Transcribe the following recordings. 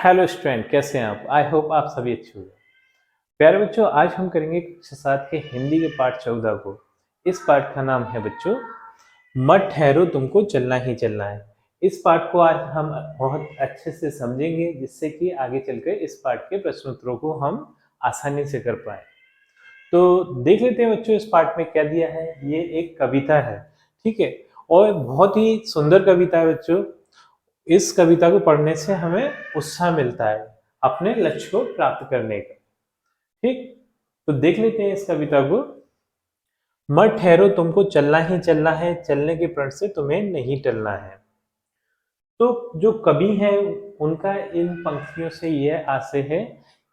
Hello student, कैसे हैं आप? आई होप आप सभी अच्छे होंगे। प्यारे बच्चों, आज हम करेंगे कक्षा 7 के हिंदी के पाठ 14 को। इस पाठ का नाम है बच्चों, मत ठहरो तुमको चलना ही चलना है। इस पाठ को आज हम बहुत अच्छे से समझेंगे, जिससे कि आगे चलकर इस पाठ के प्रश्नोत्तरों को हम आसानी से कर पाए। तो देख लेते हैं बच्चों, इस पाठ में क्या दिया है। ये एक कविता है, ठीक है, और बहुत ही सुंदर कविता है बच्चों। इस कविता को पढ़ने से हमें उत्साह मिलता है अपने लक्ष्य को प्राप्त करने का। ठीक, तो देख लेते हैं इस कविता को। मत ठहरो तुमको चलना ही चलना है, चलने के प्रण से तुम्हें नहीं टलना है। तो जो कवि है, उनका इन पंक्तियों से यह आशय है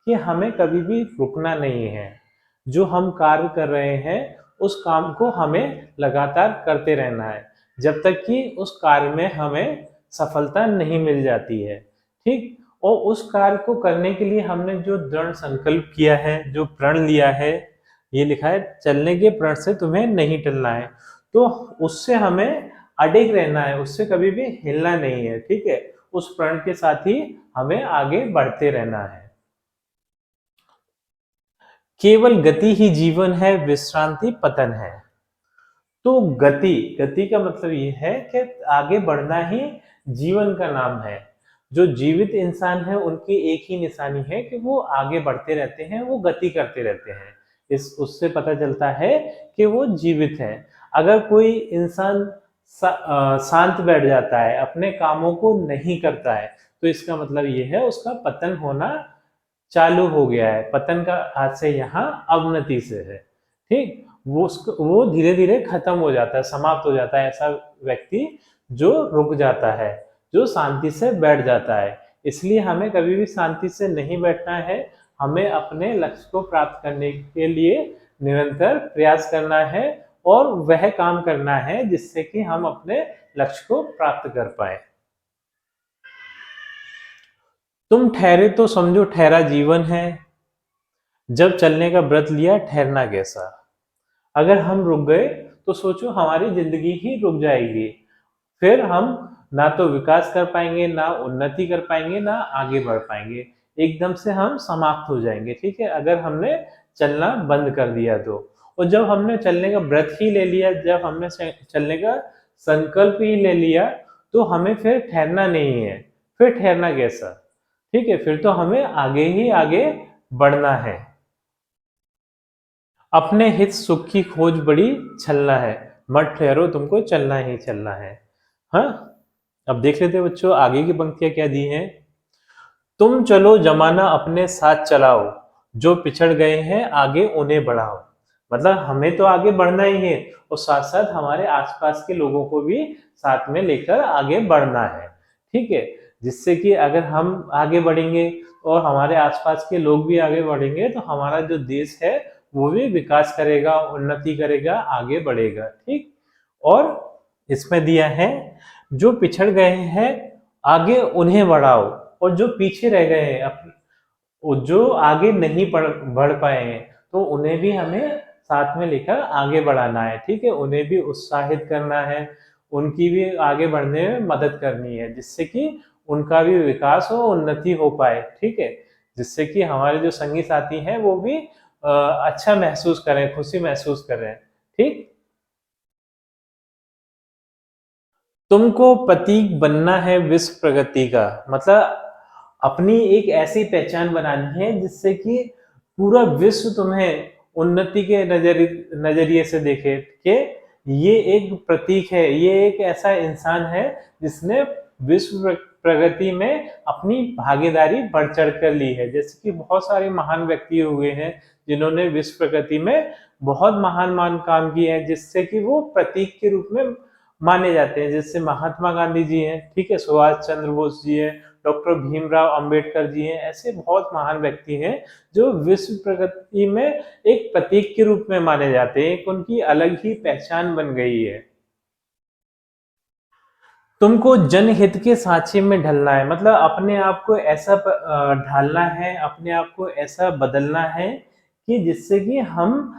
कि हमें कभी भी रुकना नहीं है। जो हम कार्य कर रहे हैं, उस काम को हमें लगातार करते रहना है, जब तक कि उस कार्य में हमें सफलता नहीं मिल जाती है। ठीक, और उस कार्य को करने के लिए हमने जो दृढ़ संकल्प किया है, जो प्रण लिया है, ये लिखा है चलने के प्रण से तुम्हें नहीं टलना है। तो उससे हमें अडिग रहना है, उससे कभी भी हिलना नहीं है। ठीक है, उस प्रण के साथ ही हमें आगे बढ़ते रहना है। केवल गति ही जीवन है, विश्रांति पतन है। तो गति गति का मतलब ये है कि आगे बढ़ना ही जीवन का नाम है। जो जीवित इंसान है, उनकी एक ही निशानी है कि वो आगे बढ़ते रहते हैं, वो गति करते रहते हैं। इस उससे पता चलता है कि वो जीवित है। अगर कोई इंसान शांत बैठ जाता है, अपने कामों को नहीं करता है, तो इसका मतलब ये है उसका पतन होना चालू हो गया है। पतन का हाथ से यहाँ अवनति से है। ठीक, वो धीरे धीरे खत्म हो जाता है, समाप्त हो जाता है ऐसा व्यक्ति जो रुक जाता है, जो शांति से बैठ जाता है। इसलिए हमें कभी भी शांति से नहीं बैठना है। हमें अपने लक्ष्य को प्राप्त करने के लिए निरंतर प्रयास करना है और वह काम करना है जिससे कि हम अपने लक्ष्य को प्राप्त कर पाए। तुम ठहरे तो समझो ठहरा जीवन है, जब चलने का व्रत लिया ठहरना कैसा। अगर हम रुक गए तो सोचो हमारी जिंदगी ही रुक जाएगी। फिर हम ना तो विकास कर पाएंगे, ना उन्नति कर पाएंगे, ना आगे बढ़ पाएंगे। एकदम से हम समाप्त हो जाएंगे। ठीक है, अगर हमने चलना बंद कर दिया तो। और जब हमने चलने का व्रत ही ले लिया, जब हमने चलने का संकल्प ही ले लिया, तो हमें फिर ठहरना नहीं है। फिर ठहरना कैसा। ठीक है, फिर तो हमें आगे ही आगे बढ़ना है। अपने हित सुख की खोज बड़ी छलना है, मत ठहरो तुमको चलना ही चलना है। हाँ, अब देख लेते हैं बच्चों आगे की पंक्तियां क्या दी हैं। तुम चलो जमाना अपने साथ चलाओ, जो पिछड़ गए हैं आगे उन्हें बढ़ाओ। मतलब हमें तो आगे बढ़ना ही है, और साथ साथ हमारे आसपास के लोगों को भी साथ में लेकर आगे बढ़ना है। ठीक है, जिससे कि अगर हम आगे बढ़ेंगे और हमारे आसपास के लोग भी आगे बढ़ेंगे, तो हमारा जो देश है वो भी विकास करेगा, उन्नति करेगा, आगे बढ़ेगा। ठीक, और इसमें दिया है जो पिछड़ गए हैं आगे उन्हें बढ़ाओ, और जो पीछे रह गए हैं, जो आगे नहीं बढ़ पाए हैं, तो उन्हें भी हमें साथ में लेकर आगे बढ़ाना है। ठीक है, उन्हें भी उत्साहित करना है, उनकी भी आगे बढ़ने में मदद करनी है, जिससे कि उनका भी विकास हो, उन्नति हो पाए। ठीक है, जिससे कि हमारे जो संगी साथी हैं वो भी अच्छा महसूस करें, खुशी महसूस करें। ठीक, तुमको प्रतीक बनना है विश्व प्रगति का। मतलब अपनी एक ऐसी पहचान बनानी है जिससे कि पूरा विश्व तुम्हें उन्नति के नजरिए से देखे कि ये एक प्रतीक है, ये एक ऐसा इंसान है जिसने विश्व प्रगति में अपनी भागीदारी बढ़ चढ़ कर ली है। जैसे कि बहुत सारे महान व्यक्ति हुए हैं जिन्होंने विश्व प्रगति में बहुत महान महान काम किए हैं, जिससे कि वो प्रतीक के रूप में माने जाते हैं। जैसे महात्मा गांधी जी हैं, ठीक है, सुभाष चंद्र बोस जी हैं, डॉक्टर भीमराव अंबेडकर जी हैं। ऐसे बहुत महान व्यक्ति हैं जो विश्व प्रगति में एक प्रतीक के रूप में माने जाते हैं, एक उनकी अलग ही पहचान बन गई है। तुमको जनहित के सांचे में ढलना है, मतलब अपने आप को ऐसा ढालना है, अपने आप को ऐसा बदलना है कि जिससे कि हम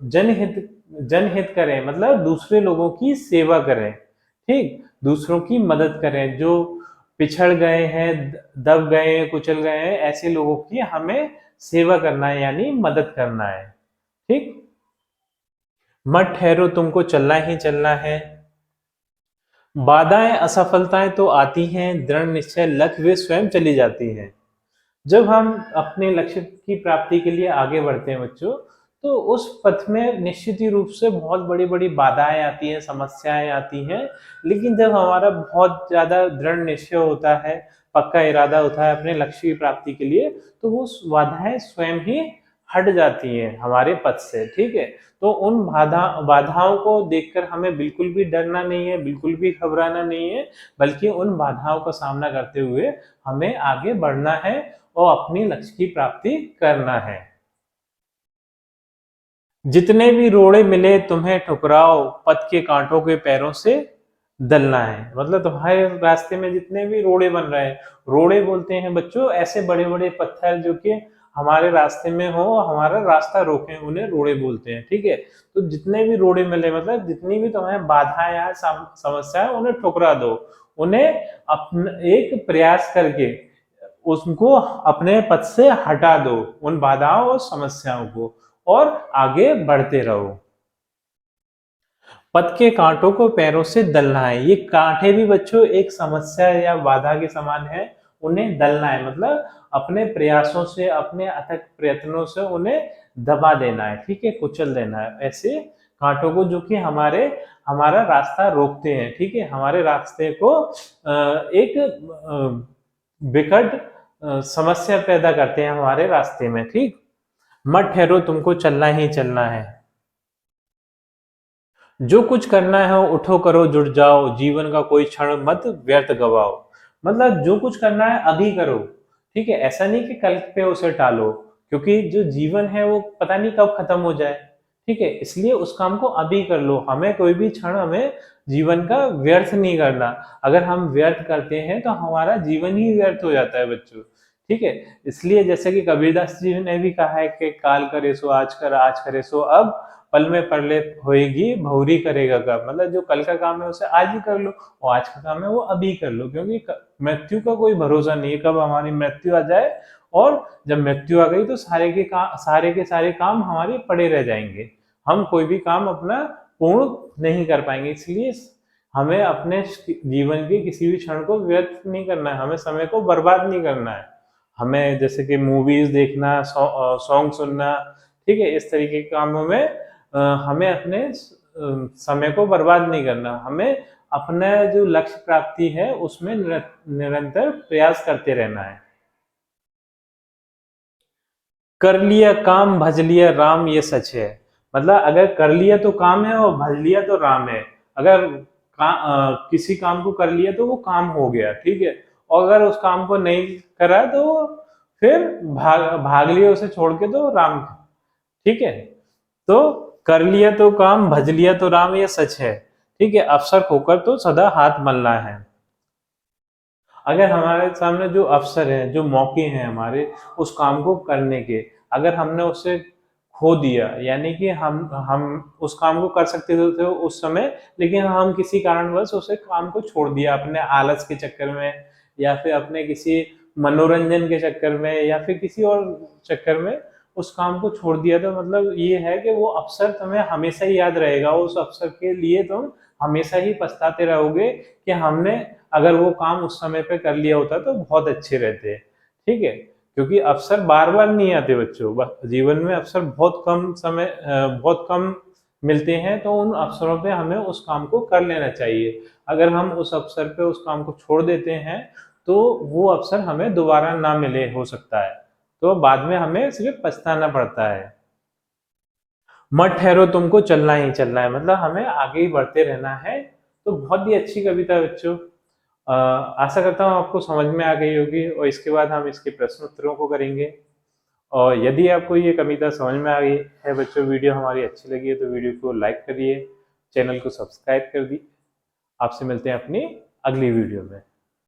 जनहित जनहित करें, मतलब दूसरे लोगों की सेवा करें। ठीक, दूसरों की मदद करें। जो पिछड़ गए हैं, दब गए हैं, कुचल गए हैं, ऐसे लोगों की हमें सेवा करना है, यानी मदद करना है। ठीक। मत ठहरो, तुमको चलना ही चलना है। बाधाएं असफलताएं तो आती हैं, दृढ़ निश्चय लक्ष्य वे स्वयं चली जाती हैं। जब हम अपने लक्ष्य की प्राप्ति के लिए आगे बढ़ते हैं बच्चों, तो उस पथ में निश्चित ही रूप से बहुत बड़ी बड़ी बाधाएं आती हैं, समस्याएं आती हैं। लेकिन जब हमारा बहुत ज्यादा दृढ़ निश्चय होता है, पक्का इरादा होता है अपने लक्ष्य की प्राप्ति के लिए, तो वो बाधाएं स्वयं ही हट जाती हैं हमारे पथ से। ठीक है। तो उन बाधाओं को देखकर हमें बिल्कुल भी डरना नहीं है, बिल्कुल भी घबराना नहीं है, बल्कि उन बाधाओं का सामना करते हुए हमें आगे बढ़ना है और अपनी लक्ष्य की प्राप्ति करना है। जितने भी रोड़े मिले तुम्हें ठुकराओ, पथ के कांटों के पैरों से दलना है। मतलब तुम्हारे रास्ते में जितने भी रोड़े बन रहे हैं, रोड़े बोलते हैं बच्चों ऐसे बड़े बड़े पत्थर जो कि हमारे रास्ते में हो, हमारा रास्ता रोके, उन्हें रोड़े बोलते हैं। ठीक है। तो जितने भी रोड़े मिले, मतलब जितनी भी तुम्हें बाधाएं या समस्याएं, उन्हें ठुकरा दो, उन्हें अपने एक प्रयास करके उसको अपने पथ से हटा दो, उन बाधाओं और समस्याओं को, और आगे बढ़ते रहो। पथ के कांटों को पैरों से दलना है। ये कांटे भी बच्चों एक समस्या या बाधा के समान है, उन्हें दलना है, मतलब अपने प्रयासों से, अपने अथक प्रयत्नों से उन्हें दबा देना है। ठीक है, कुचल देना है ऐसे कांटों को जो कि हमारा रास्ता रोकते हैं। ठीक है, हमारे रास्ते को एक विकट समस्या पैदा करते हैं हमारे रास्ते में। ठीक। मत ठहरो, तुमको चलना ही चलना है। जो कुछ करना है उठो करो जुट जाओ, जीवन का कोई क्षण मत व्यर्थ गवाओ। मतलब जो कुछ करना है अभी करो। ठीक है, ऐसा नहीं कि कल पे उसे टालो, क्योंकि जो जीवन है वो पता नहीं कब खत्म हो जाए। ठीक है, इसलिए उस काम को अभी कर लो। हमें कोई भी क्षण, हमें जीवन का व्यर्थ नहीं करना। अगर हम व्यर्थ करते हैं तो हमारा जीवन ही व्यर्थ हो जाता है बच्चों। ठीक है, इसलिए जैसे कि कबीरदास जी ने भी कहा है कि काल करे सो आज कर, आज करे सो अब, पल में परले होएगी बहुरी करेगा कब। मतलब जो कल का काम है उसे आज ही कर लो, और आज का काम है वो अभी कर लो, क्योंकि मृत्यु का कोई भरोसा नहीं है कब हमारी मृत्यु आ जाए। और जब मृत्यु आ गई तो सारे के सारे काम हमारे पड़े रह जाएंगे, हम कोई भी काम अपना पूर्ण नहीं कर पाएंगे। इसलिए हमें अपने जीवन के किसी भी क्षण को व्यर्थ नहीं करना है, हमें समय को बर्बाद नहीं करना है। हमें जैसे कि मूवीज देखना, सॉन्ग सुनना, ठीक है, इस तरीके के कामों में हमें अपने समय को बर्बाद नहीं करना। हमें अपना जो लक्ष्य प्राप्ति है उसमें निरंतर प्रयास करते रहना है। कर लिया काम भज लिया राम, ये सच है। मतलब अगर कर लिया तो काम है, और भज लिया तो राम है। अगर किसी काम को कर लिया तो वो काम हो गया। ठीक है, और अगर उस काम को नहीं करा तो फिर भाग लिया उसे छोड़ के तो राम। ठीक है, तो कर लिया तो काम भज लिया तो राम, ये सच है। ठीक है, अवसर खोकर तो सदा हाथ मलना है। अगर हमारे सामने जो अवसर है, जो मौके हैं हमारे उस काम को करने के, अगर हमने उसे खो दिया, यानी कि हम उस काम को कर सकते थे उस समय, लेकिन हम किसी कारणवश उसे काम को छोड़ दिया, अपने आलस के चक्कर में, या फिर अपने किसी मनोरंजन के चक्कर में, या फिर किसी और चक्कर में उस काम को छोड़ दिया, तो मतलब ये है कि वो अवसर तुम्हें हमेशा ही याद रहेगा। उस अवसर के लिए तुम हमेशा ही पछताते रहोगे कि हमने अगर वो काम उस समय पे कर लिया होता तो बहुत अच्छे रहते। ठीक है, क्योंकि अवसर बार बार नहीं आते बच्चों, जीवन में अवसर बहुत कम मिलते हैं, तो उन अवसरों पे हमें उस काम को कर लेना चाहिए। अगर हम उस अवसर पे उस काम को छोड़ देते हैं तो वो अवसर हमें दोबारा ना मिले, हो सकता है, तो बाद में हमें सिर्फ पछताना पड़ता है। मत ठहरो, तुमको चलना ही चलना है। मतलब हमें आगे ही बढ़ते रहना है। तो बहुत ही अच्छी कविता है बच्चों। आशा करता हूँ आपको समझ में आ गई होगी, और इसके बाद हम इसके प्रश्न उत्तरों को करेंगे। और यदि आपको ये कविता समझ में आ गई है बच्चों, वीडियो हमारी अच्छी लगी है, तो वीडियो को लाइक करिए, चैनल को सब्सक्राइब कर दी। आपसे मिलते हैं अपनी अगली वीडियो में।